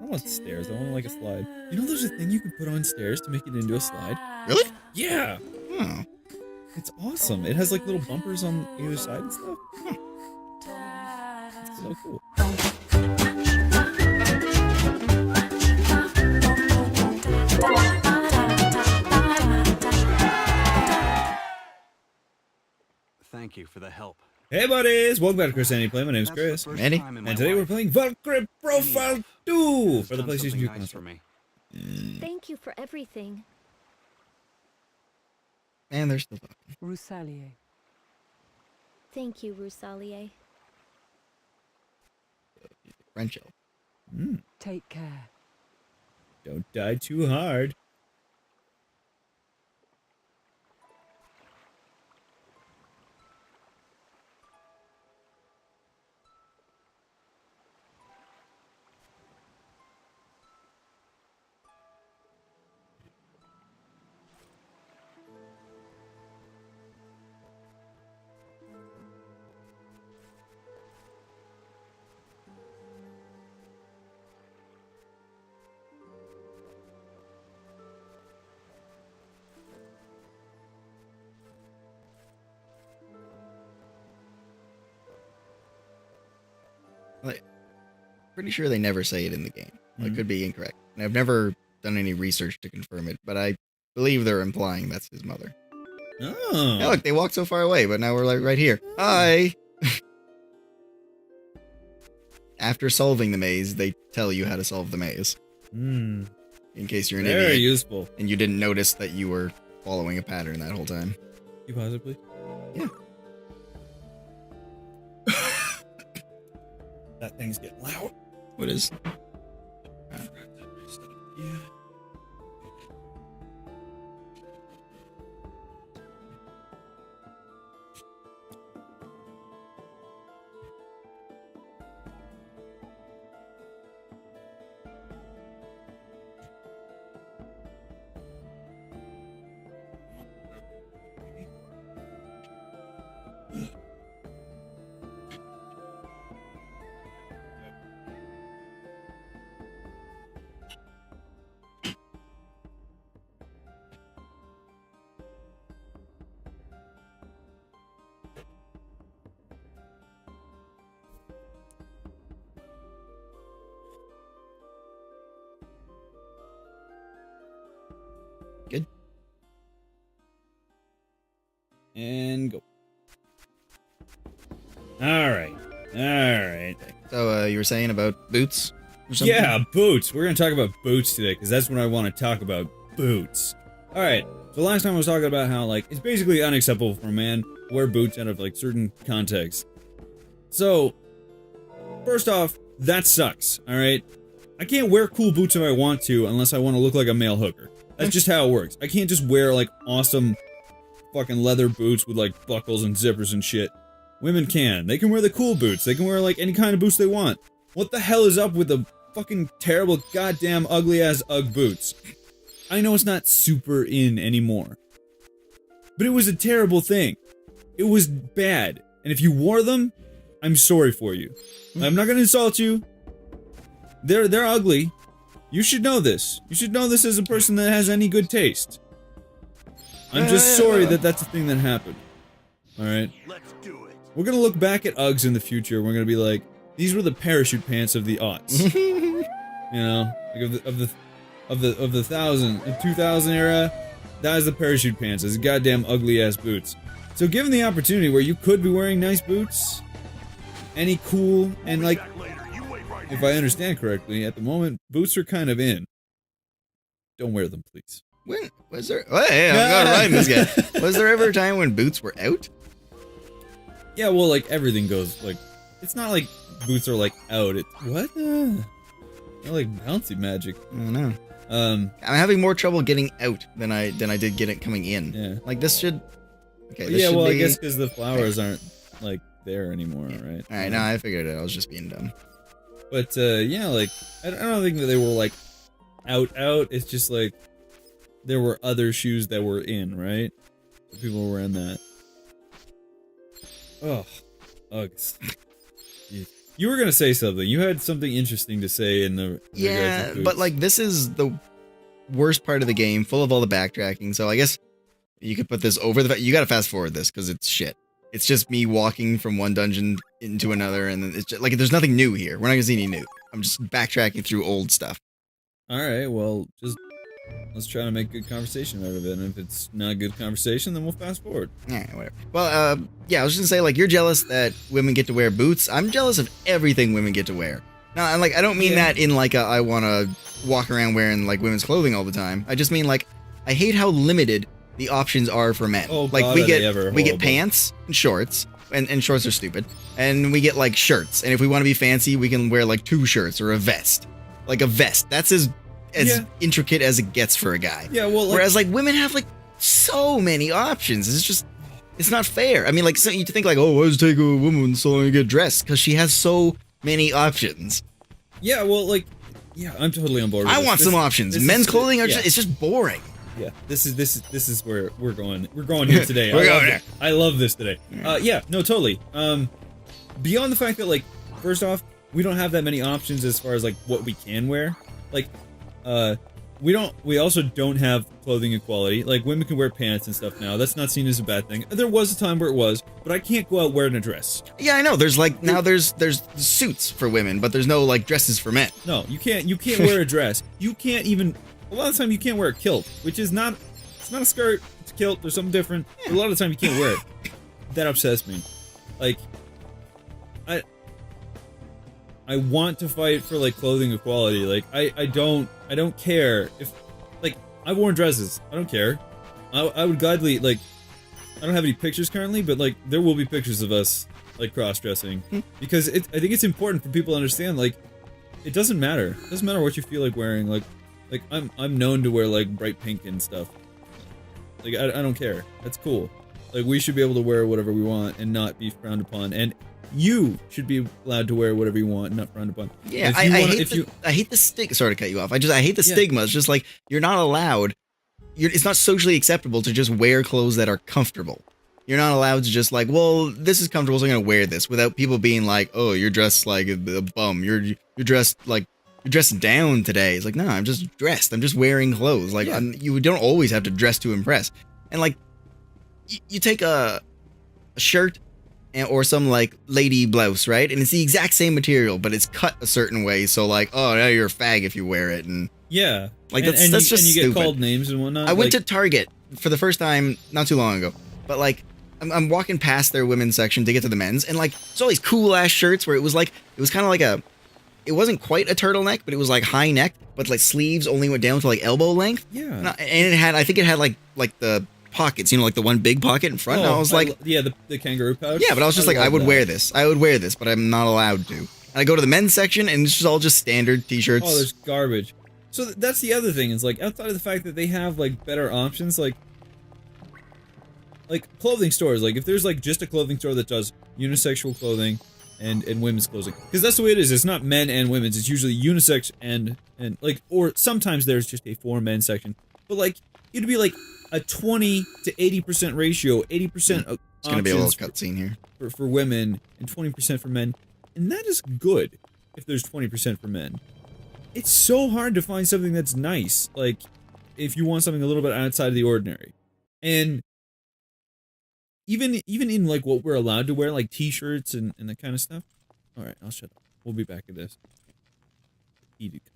don't want stairs. I want like a slide. You know, there's a thing you can put on stairs to make it into a slide. Really? Yeah. Oh. It's awesome. It has like little bumpers on either side and stuff. It's so cool. Thank you for the help. Hey buddies! Welcome back to Chris Andy Play. My name's Chris. Andy. And today we're playing Valkyrie Profile 2 for the PlayStation 2 console. Thank you for everything. And they're still talking. Rousalier. Thank you, Rousalier. French elf. Take care. Don't die too hard. Like, pretty sure they never say it in the game. I could be incorrect. And I've never done any research to confirm it, but I believe they're implying that's his mother. Oh. Yeah, look, they walked so far away, but now we're like right here. Hi! After solving the maze, they tell you how to solve the maze. In case you're an Very idiot. useful. And you didn't notice that you were following a pattern that whole time. You pause it, please? Yeah. That thing's getting loud. What is? Yeah. Good. And go. Alright. Alright. So, you were saying about boots or something? Yeah, boots. We're gonna talk about boots today, because that's what I want to talk about. Boots. Alright, so last time I was talking about how, like, it's basically unacceptable for a man to wear boots out of, like, certain contexts. So, first off, that sucks, alright? I can't wear cool boots if I want to, unless I want to look like a male hooker. That's just how it works. I can't just wear, like, awesome fucking leather boots with, like, buckles and zippers and shit. Women can. They can wear the cool boots. They can wear, like, any kind of boots they want. What the hell is up with the fucking terrible, goddamn, ugly-ass Ugg boots? I know it's not super in anymore. But it was a terrible thing. It was bad. And if you wore them, I'm sorry for you. I'm not gonna insult you. They're ugly. You should know this. You should know this as a person that has any good taste. I'm just sorry that that's a thing that happened. Alright? Let's do it. We're gonna look back at Uggs in the future, we're gonna be like, these were the parachute pants of the aughts. You know? Like of the 2000 era, that was the parachute pants, those goddamn ugly ass boots. So given the opportunity where you could be wearing nice boots, any cool, and like, if I understand correctly, at the moment, boots are kind of in. Don't wear them, please. When was there? Oh, hey, I'm gonna rhyme this guy. Was there ever a time when boots were out? Yeah, well, like, everything goes, like, it's not like boots are, like, out. It, what? They're like bouncy magic. I don't know. I'm having more trouble getting out than I did get it coming in. Yeah. Like, this should... Okay, this Yeah, should well, be... I guess because the flowers aren't, like, there anymore, right? Alright, no, I figured it. I was just being dumb. But, yeah, like, I don't think that they were, like, out. It's just, like, there were other shoes that were in, right? People were wearing that. Ugh. Uggs. You were gonna say something. You had something interesting to say in the Yeah, but like this is the worst part of the game, full of all the backtracking. So I guess you could put this over the. You got to fast forward this because it's shit. It's just me walking from one dungeon into another, and it's just, like there's nothing new here. We're not gonna see any new. I'm just backtracking through old stuff. All right, well, just let's try to make good conversation out of it. And if it's not a good conversation, then we'll fast forward. Yeah, whatever. Well, yeah, I was just gonna say, like, you're jealous that women get to wear boots. I'm jealous of everything women get to wear. No, I'm like, I don't mean that in like I want to walk around wearing like women's clothing all the time. I just mean like, I hate how limited the options are for men. Oh, like God, we are they ever get horrible. pants and shorts, and shorts are stupid. And we get like shirts, and if we want to be fancy, we can wear like 2 shirts or a vest. Like a vest. That's as intricate as it gets for a guy. Yeah, well, like, whereas like women have like so many options. It's just, it's not fair. I mean, like, so you think like, oh, why does it take a woman so long to get dressed? Because she has so many options. yeah, well, like, yeah, I'm totally on board with I this. want some options. Men's clothing are just, it's just boring. Yeah, this is where we're going. We're going here today. We're going there. I love this today. Yeah, no, totally. Beyond the fact that, like, first off, we don't have that many options as far as like what we can wear. Like, we also don't have clothing equality. Like, women can wear pants and stuff now. That's not seen as a bad thing. There was a time where it was, but I can't go out wearing a dress. Yeah, I know. There's like now there's suits for women, but there's no like dresses for men. No, you can't wear a dress. You can't even, a lot of the time you can't wear a kilt, which is not, it's not a skirt, it's a kilt, there's something different. But a lot of the time you can't wear it. That upsets me. Like, I want to fight for like clothing equality. Like, I don't care if, like, I've worn dresses. I don't care. I would gladly, like, I don't have any pictures currently, but like there will be pictures of us like cross-dressing because I think it's important for people to understand, like, it doesn't matter. It doesn't matter what you feel like wearing. Like I'm known to wear like bright pink and stuff. Like, I don't care. That's cool. Like, we should be able to wear whatever we want and not be frowned upon. And you should be allowed to wear whatever you want and not frowned upon. Yeah, I hate the stigma. Sorry to cut you off. I hate the stigma. It's just like, you're not allowed. It's not socially acceptable to just wear clothes that are comfortable. You're not allowed to just like, well, this is comfortable, so I'm gonna wear this, without people being like, oh, you're dressed like a bum. You're dressed like, you're dressed down today. It's like, no, I'm just dressed. I'm just wearing clothes. Like, you don't always have to dress to impress. And like, you take a shirt or some like lady blouse, right? And it's the exact same material, but it's cut a certain way. So like, oh, now you're a fag if you wear it. And yeah, like that's just and you stupid. get called names and whatnot. I went to Target for the first time not too long ago, but like I'm walking past their women's section to get to the men's, and like it's all these cool ass shirts where it was kind of like it wasn't quite a turtleneck, but it was like high neck, but like sleeves only went down to like elbow length. Yeah, and I think it had like the pockets, you know, like the one big pocket in front. And I was like, the kangaroo pouch. Yeah, but I was just like, I would wear this, but I'm not allowed to. And I go to the men's section, and it's just all just standard t-shirts. Oh, there's garbage. So that's the other thing, is like, outside of the fact that they have like better options, like clothing stores, like if there's like just a clothing store that does unisexual clothing and women's clothing, because that's the way it is. It's not men and women's. It's usually unisex and like, or sometimes there's just a for men section, but like it'd be like a 20 to 80% ratio, 80% it's gonna be a little cutscene here for women and 20% for men, and that is good. If there's 20% for men, it's so hard to find something that's nice. Like, if you want something a little bit outside of the ordinary, and even in like what we're allowed to wear, like t-shirts and that kind of stuff. All right, I'll shut up. We'll be back at this. Heated conversation.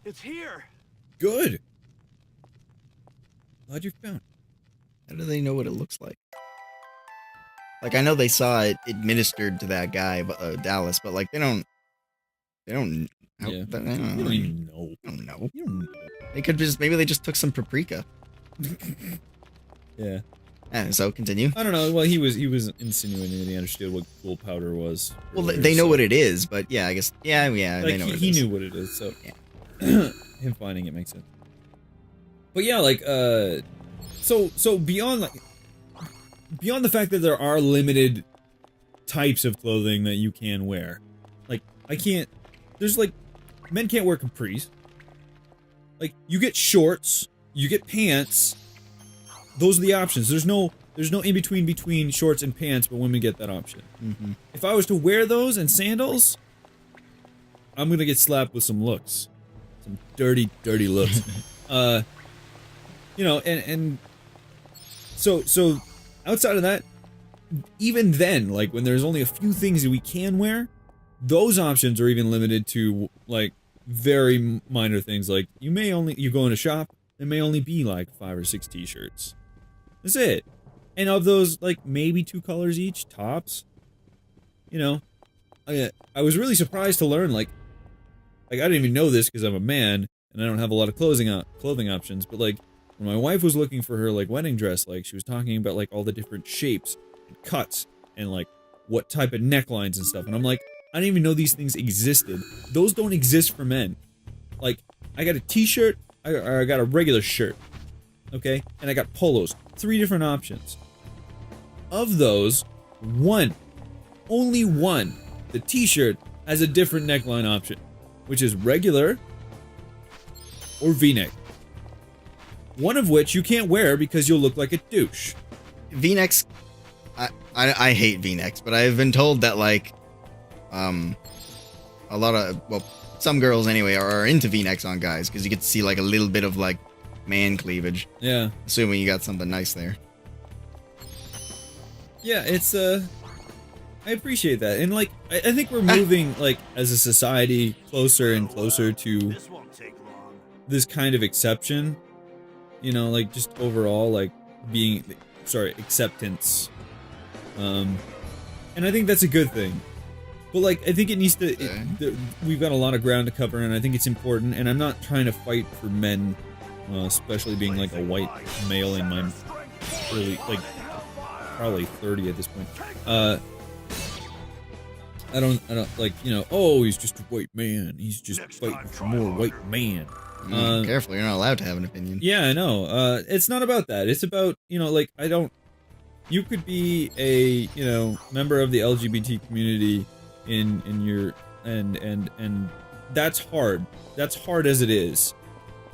It's here. Good. Glad you found it. How do they know what it looks like? Like, I know they saw it administered to that guy, Dallas, but like they don't. They don't Yeah. even know. You don't even know. I don't know. You don't know. They could maybe they just took some paprika. Yeah. So continue. I don't know. Well, he was insinuating that he understood what cool powder was. Well, earlier, they know so- what it is, but yeah, I guess, yeah, Like, they know what it he is. knew what it is, so. Yeah. him finding it makes sense. But yeah, like, so beyond the fact that there are limited types of clothing that you can wear, like, there's like, men can't wear capris. Like, you get shorts, you get pants, those are the options. There's no in-between between shorts and pants, but women get that option. Mm-hmm. If I was to wear those and sandals, I'm gonna get slapped with some looks. Some dirty, dirty looks. You know, and so outside of that, even then, like, when there's only a few things that we can wear, those options are even limited to, like, very minor things. Like, you go in a shop, there may only be, like, 5 or 6 t-shirts. That's it. And of those, like, maybe 2 colors each, tops. You know, I was really surprised to learn, like, I didn't even know this because I'm a man, and I don't have a lot of clothing options, but, like, when my wife was looking for her, like, wedding dress, like, she was talking about, like, all the different shapes, and cuts, and, like, what type of necklines and stuff, and I'm like, I didn't even know these things existed. Those don't exist for men. Like, I got a t-shirt, I got a regular shirt, okay? And I got polos. 3 different options. Of those, only one, the t-shirt, has a different neckline option, which is regular or v-neck. One of which you can't wear because you'll look like a douche. V-necks, I hate V-necks, but I've been told that, like, a lot of, well, some girls anyway are into V-necks on guys because you get to see, like, a little bit of, like, man cleavage. Yeah. Assuming you got something nice there. Yeah, it's, I appreciate that. And, like, I think we're moving, like, as a society, closer and closer to This won't take long. this kind of exception. You know, like, just overall, like, acceptance. And I think that's a good thing. But, like, I think it needs to, we've got a lot of ground to cover, and I think it's important, and I'm not trying to fight for men, especially being, like, a white male in my early, like, probably 30 at this point. I don't, like, you know, oh, he's just a white man, he's just fighting for more white man. Careful, you're not allowed to have an opinion. Yeah, I know. It's not about that. It's about, you know, like, you could be a, you know, member of the LGBT community in your, and that's hard. That's hard as it is.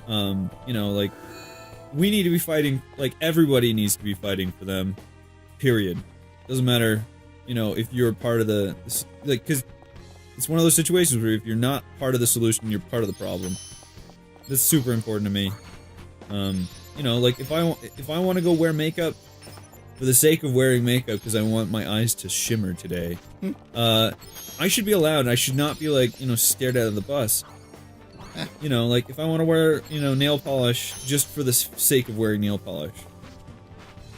You know, like, we need to be fighting, like, everybody needs to be fighting for them, period. Doesn't matter, you know, if you're part of the, like, because it's one of those situations where if you're not part of the solution, you're part of the problem. That's super important to me. You know, like, if I want to go wear makeup for the sake of wearing makeup because I want my eyes to shimmer today, I should be allowed. I should not be, like, you know, stared out of the bus. You know, like, if I want to wear, you know, nail polish just for the sake of wearing nail polish,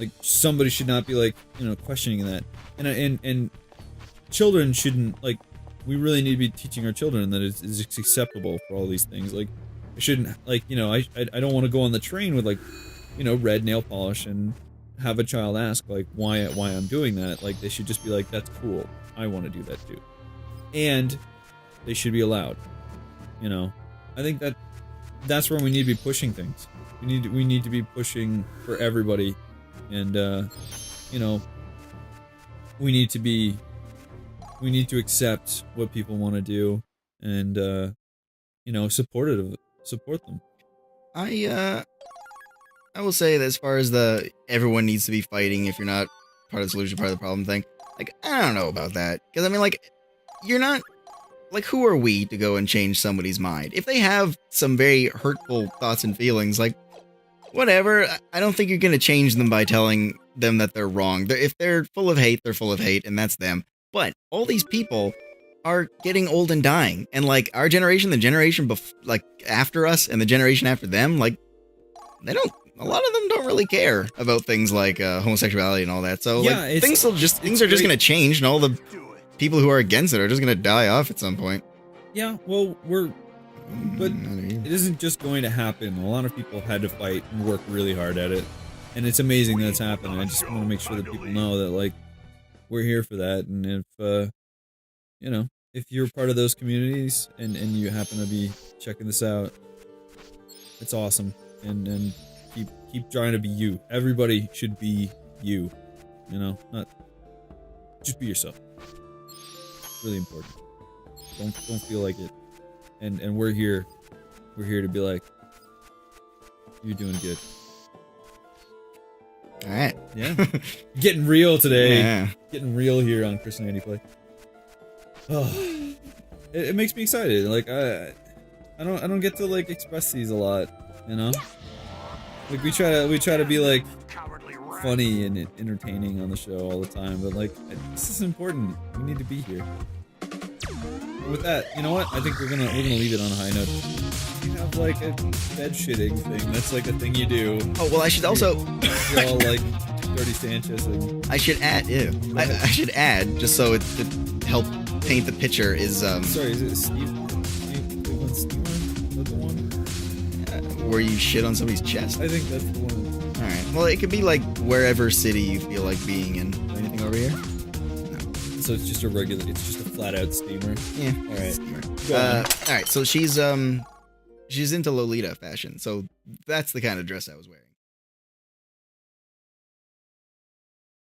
like, somebody should not be, like, you know, questioning that. And children shouldn't, like, we really need to be teaching our children that it's acceptable for all these things. Like, I shouldn't, like, you know, I don't want to go on the train with, like, you know, red nail polish and have a child ask, like, why I'm doing that. Like, they should just be like, that's cool. I want to do that too. And they should be allowed. You know, I think that's where we need to be pushing things. We need to be pushing for everybody, and you know, we need to accept what people want to do, and you know, support them. I will say that as far as the everyone needs to be fighting if you're not part of the solution, part of the problem thing, like, I don't know about that. Because, I mean, like, you're not, like, who are we to go and change somebody's mind? If they have some very hurtful thoughts and feelings, like, whatever, I don't think you're going to change them by telling them that they're wrong. If they're full of hate, they're full of hate, and that's them. But all these people are getting old and dying. And, like, our generation, the generation like, after us, and the generation after them, like, a lot of them don't really care about things like homosexuality and all that. So, yeah, like, things are just going to change, and all the people who are against it are just going to die off at some point. Yeah, well, but it isn't just going to happen. A lot of people had to fight and work really hard at it, and it's amazing that it's happening. I just want to make sure that people know that, like, we're here for that, and if you know, if you're part of those communities and you happen to be checking this out, It's awesome, and keep trying to be you. Everybody should be you. You know, not just be yourself. Really important. Don't feel like it. And we're here to be like, you're doing good. All right. Yeah. Getting real today. Yeah. Getting real here on Chris and Andy Play. Oh, it makes me excited. Like I don't get to like express these a lot, you know. Like we try to be like funny and entertaining on the show all the time, but like this is important. We need to be here. And with that, you know what? I think we're gonna leave it on a high note. You have like a bed shitting thing. That's like a thing you do. Oh well, I should also. You're all like Dirty Sanchez and. I should add. Yeah. I should add just so it help paint the picture is. Sorry, is it Cleveland Steamer? Is that the one? Where you shit on somebody's chest. I think that's the one. All right. Well, it could be like wherever city you feel like being in. Anything over here? So it's just a flat out steamer. Yeah. All right. All right. So she's into Lolita fashion. So that's the kind of dress I was wearing.